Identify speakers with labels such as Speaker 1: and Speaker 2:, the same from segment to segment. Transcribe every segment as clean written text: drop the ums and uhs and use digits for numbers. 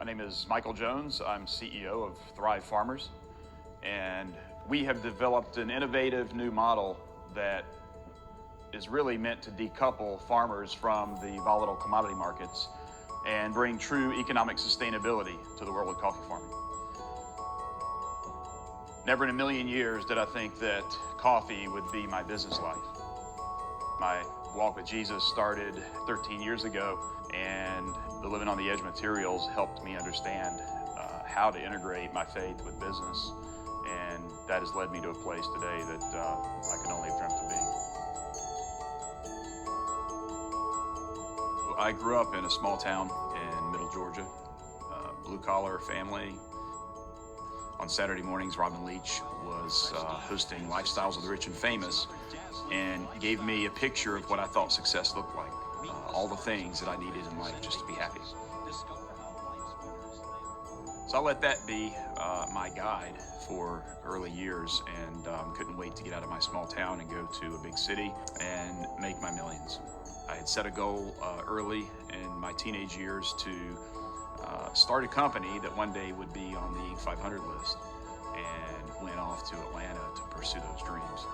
Speaker 1: My name is Michael Jones. I'm CEO of Thrive Farmers, and we have developed an innovative new model that is really meant to decouple farmers from the volatile commodity markets and bring true economic sustainability to the world of coffee farming. Never in a million years did I think that coffee would be my business life. My walk with Jesus started 13 years ago, and the living on the edge materials helped me understand how to integrate my faith with business, and that has led me to a place today that I could only have dreamt of being. I grew up in a small town in middle Georgia, blue-collar family. On Saturday mornings, Robin Leach was hosting Lifestyles of the Rich and Famous and gave me a picture of what I thought success looked like. All the things that I needed in life just to be happy. So I let that be my guide for early years, and couldn't wait to get out of my small town and go to a big city and make my millions. I had set a goal early in my teenage years to start a company that one day would be on the Inc. 500 list, and went off to Atlanta to pursue those dreams.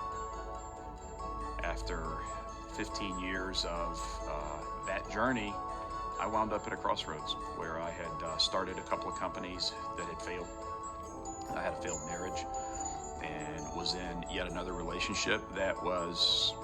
Speaker 1: After 15 years of that journey, I wound up at a crossroads where I had started a couple of companies that had failed. I had a failed marriage and was in yet another relationship that was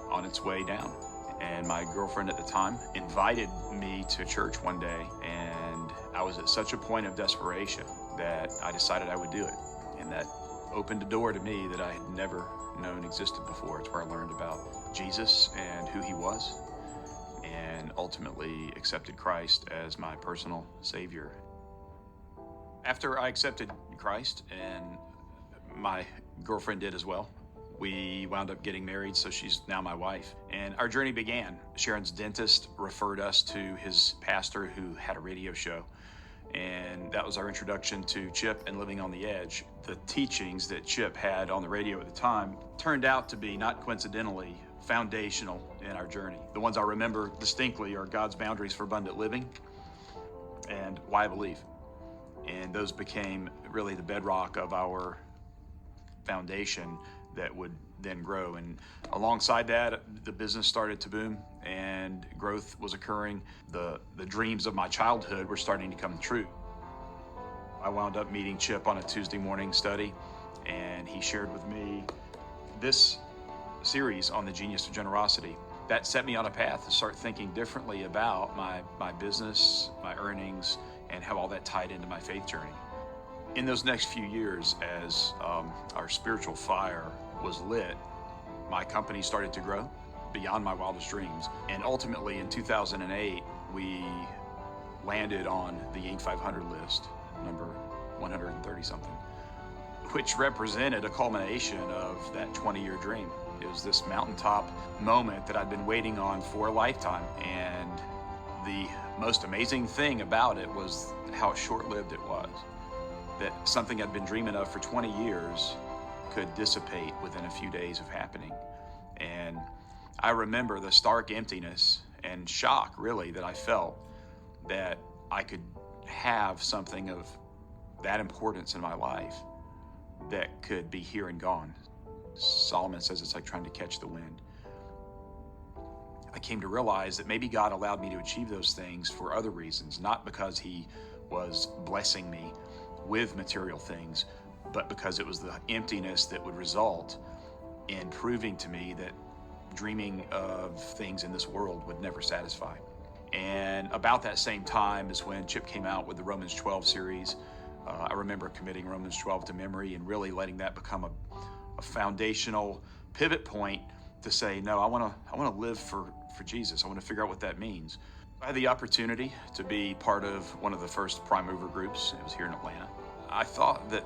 Speaker 1: on its way down. And my girlfriend at the time invited me to church one day, and I was at such a point of desperation that I decided I would do it. And that opened a door to me that I had never known existed before. It's where I learned about Jesus and who he was, and ultimately accepted Christ as my personal Savior. After I accepted Christ, and my girlfriend did as well, we wound up getting married, so she's now my wife. And our journey began. Sharon's dentist referred us to his pastor who had a radio show. And that was our introduction to Chip and Living on the Edge. The teachings that Chip had on the radio at the time turned out to be, not coincidentally, foundational in our journey. The ones I remember distinctly are God's boundaries for abundant living and Why I Believe. And those became really the bedrock of our foundation that would then grow. And alongside that, the business started to boom and growth was occurring. The dreams of my childhood were starting to come true. I wound up meeting Chip on a Tuesday morning study, and he shared with me this series on the genius of generosity. That set me on a path to start thinking differently about my business, my earnings, and how all that tied into my faith journey. In those next few years, as our spiritual fire was lit, my company started to grow beyond my wildest dreams. And ultimately, in 2008, we landed on the Inc. 500 list, number 130-something, which represented a culmination of that 20-year dream. It was this mountaintop moment that I'd been waiting on for a lifetime. And the most amazing thing about it was how short-lived it was. That something I'd been dreaming of for 20 years could dissipate within a few days of happening. And I remember the stark emptiness and shock, really, that I felt that I could have something of that importance in my life that could be here and gone. Solomon says it's like trying to catch the wind. I came to realize that maybe God allowed me to achieve those things for other reasons, not because he was blessing me with material things, but because it was the emptiness that would result in proving to me that dreaming of things in this world would never satisfy. And about that same time is when Chip came out with the Romans 12 series. I remember committing Romans 12 to memory and really letting that become a foundational pivot point to say, no, I want to live for Jesus. I want to figure out what that means. I had the opportunity to be part of one of the first Primemover groups. It was here in Atlanta. I thought that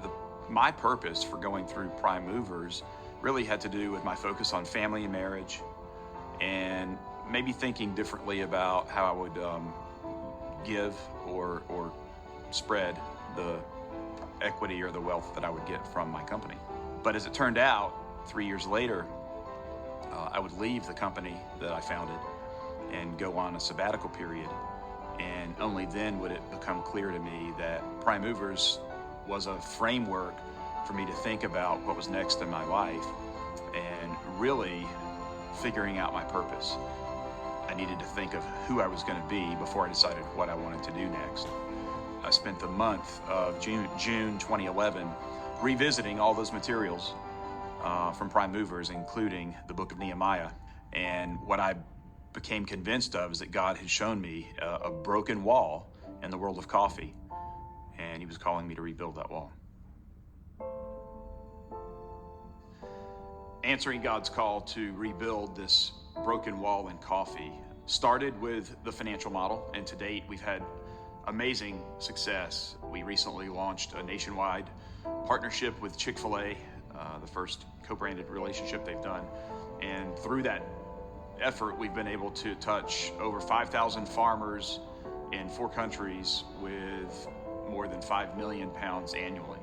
Speaker 1: my purpose for going through Primemovers really had to do with my focus on family and marriage, and maybe thinking differently about how I would give or spread the equity or the wealth that I would get from my company. But as it turned out, 3 years later, I would leave the company that I founded and go on a sabbatical period And only then would it become clear to me that Primemovers was a framework for me to think about what was next in my life and really figuring out my purpose. I needed to think of who I was going to be before I decided what I wanted to do next. I spent the month of June 2011 revisiting all those materials from Primemovers, including the book of Nehemiah. And what I became convinced of is that God had shown me a broken wall in the world of coffee, and he was calling me to rebuild that wall. Answering God's call to rebuild this broken wall in coffee started with the financial model, and to date we've had amazing success. We recently launched a nationwide partnership with Chick-fil-A, the first co-branded relationship they've done, and through that effort we've been able to touch over 5,000 farmers in 4 countries with more than 5 million pounds annually.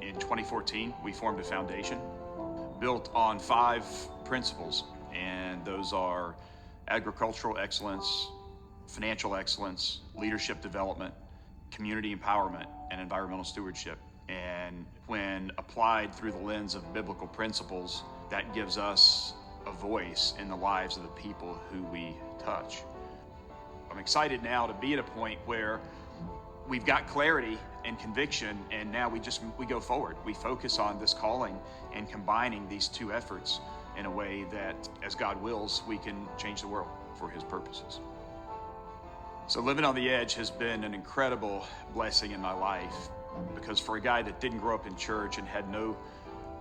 Speaker 1: In 2014 we formed a foundation built on 5 principles, and those are agricultural excellence, financial excellence, leadership development, community empowerment, and environmental stewardship. And when applied through the lens of biblical principles, that gives us a voice in the lives of the people who we touch. I'm excited now to be at a point where we've got clarity and conviction, and now we go forward. We focus on this calling and combining these 2 efforts in a way that, as God wills, we can change the world for his purposes. So living on the edge has been an incredible blessing in my life, because for a guy that didn't grow up in church and had no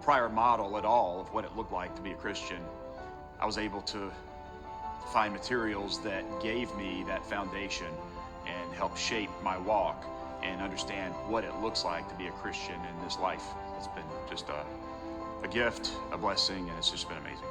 Speaker 1: prior model at all of what it looked like to be a Christian, I was able to find materials that gave me that foundation and helped shape my walk and understand what it looks like to be a Christian in this life. It's been just a gift, a blessing, and it's just been amazing.